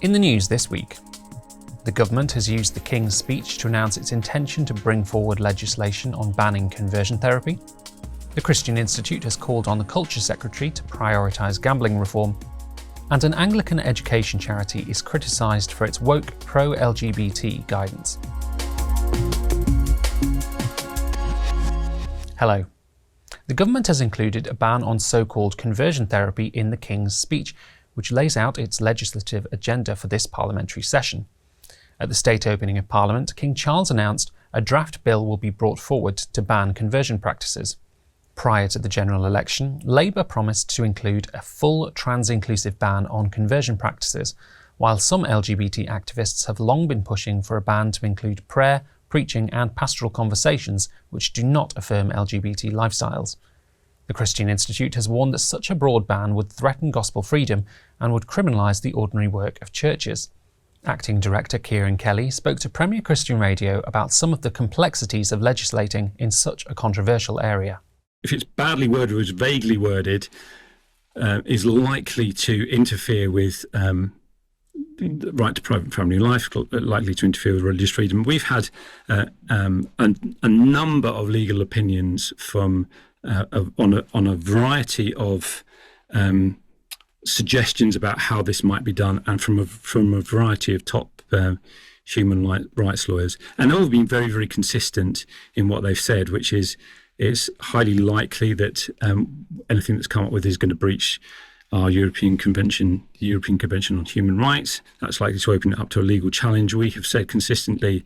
In the news this week, the government has used the King's Speech to announce its intention to bring forward legislation on banning conversion therapy. The Christian Institute has called on the Culture Secretary to prioritise gambling reform. And an Anglican education charity is criticised for its woke pro-LGBT guidance. Hello. The government has included a ban on so-called conversion therapy in the King's Speech, which lays out its legislative agenda for this parliamentary session. At the state opening of Parliament, King Charles announced a draft bill will be brought forward to ban conversion practices. Prior to the general election, Labour promised to include a full trans-inclusive ban on conversion practices, while some LGBT activists have long been pushing for a ban to include prayer, preaching and pastoral conversations which do not affirm LGBT lifestyles. The Christian Institute has warned that such a broad ban would threaten gospel freedom and would criminalise the ordinary work of churches. Acting Director Kieran Kelly spoke to Premier Christian Radio about some of the complexities of legislating in such a controversial area. If it's badly worded or is vaguely worded, is likely to interfere with the right to private family life, likely to interfere with religious freedom. We've had a number of legal opinions from on a variety of suggestions about how this might be done, and from a variety of top human rights lawyers, and all have been very, very consistent in what they've said, which is it's highly likely that anything that's come up with is going to breach our European Convention, the European Convention on Human Rights. That's likely to open it up to a legal challenge. We have said consistently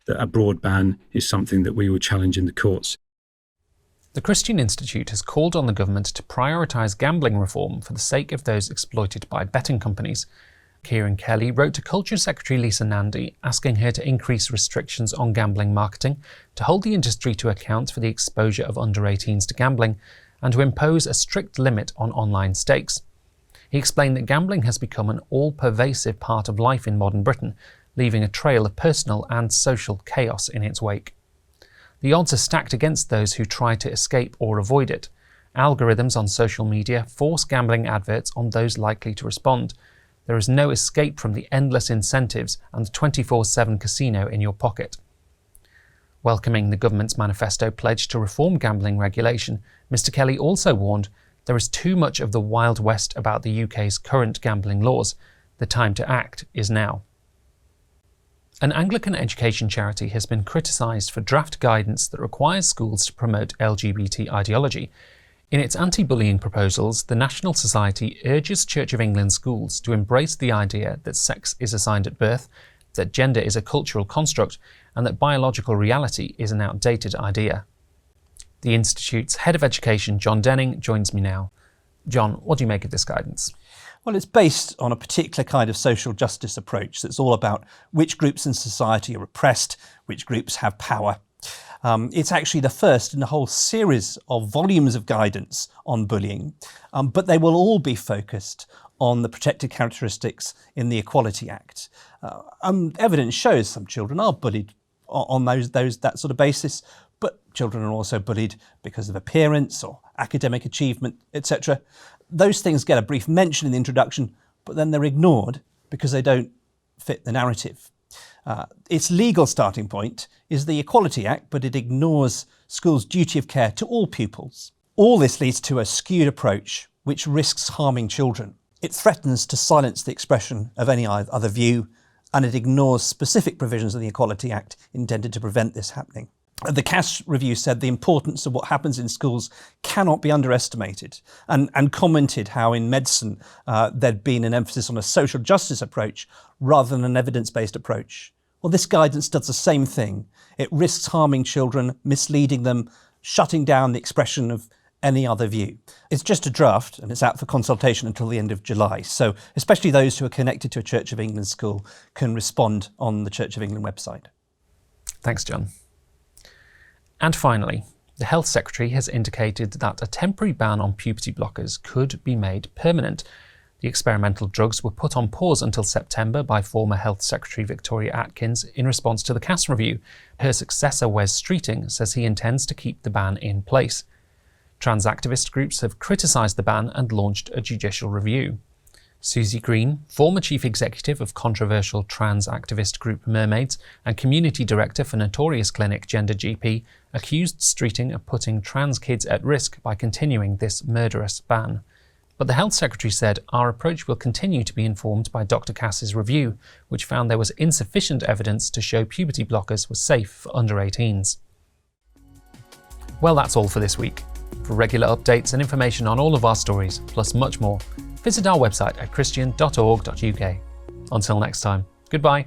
that a broad ban is something that we would challenge in the courts. The Christian Institute has called on the government to prioritise gambling reform for the sake of those exploited by betting companies. Kieran Kelly wrote to Culture Secretary Lisa Nandy asking her to increase restrictions on gambling marketing, to hold the industry to account for the exposure of under-18s to gambling, and to impose a strict limit on online stakes. He explained that gambling has become an all-pervasive part of life in modern Britain, leaving a trail of personal and social chaos in its wake. The odds are stacked against those who try to escape or avoid it. Algorithms on social media force gambling adverts on those likely to respond. There is no escape from the endless incentives and the 24/7 casino in your pocket. Welcoming the government's manifesto pledge to reform gambling regulation, Mr Kelly also warned there is too much of the Wild West about the UK's current gambling laws. The time to act is now. An Anglican education charity has been criticised for draft guidance that requires schools to promote LGBT ideology. In its anti-bullying proposals, the National Society urges Church of England schools to embrace the idea that sex is assigned at birth, that gender is a cultural construct, and that biological reality is an outdated idea. The Institute's Head of Education, John Denning, joins me now. John, what do you make of this guidance? Well, it's based on a particular kind of social justice approach that's all about which groups in society are oppressed, which groups have power. It's actually the first in a whole series of volumes of guidance on bullying, but they will all be focused on the protected characteristics in the Equality Act. Evidence shows some children are bullied on that sort of basis, but children are also bullied because of appearance or academic achievement, etc. Those things get a brief mention in the introduction, but then they're ignored because they don't fit the narrative. Its legal starting point is the Equality Act, but it ignores schools' duty of care to all pupils. All this leads to a skewed approach which risks harming children. It threatens to silence the expression of any other view, and it ignores specific provisions of the Equality Act intended to prevent this happening. The Cass review said the importance of what happens in schools cannot be underestimated, and commented how in medicine there'd been an emphasis on a social justice approach rather than an evidence-based approach. Well, this guidance does the same thing. It risks harming children, misleading them, shutting down the expression of any other view. It's just a draft and it's out for consultation until the end of July. So especially those who are connected to a Church of England school can respond on the Church of England website. Thanks, John. And finally, the Health Secretary has indicated that a temporary ban on puberty blockers could be made permanent. The experimental drugs were put on pause until September by former Health Secretary Victoria Atkins in response to the Cass review. Her successor, Wes Streeting, says he intends to keep the ban in place. Trans activist groups have criticised the ban and launched a judicial review. Susie Green, former chief executive of controversial trans activist group Mermaids and community director for notorious clinic Gender GP, accused Streeting of putting trans kids at risk by continuing this murderous ban. But the Health Secretary said, "Our approach will continue to be informed by Dr. Cass's review, which found there was insufficient evidence to show puberty blockers were safe for under 18s. Well, that's all for this week. For regular updates and information on all of our stories, plus much more, visit our website at christian.org.uk. Until next time, goodbye.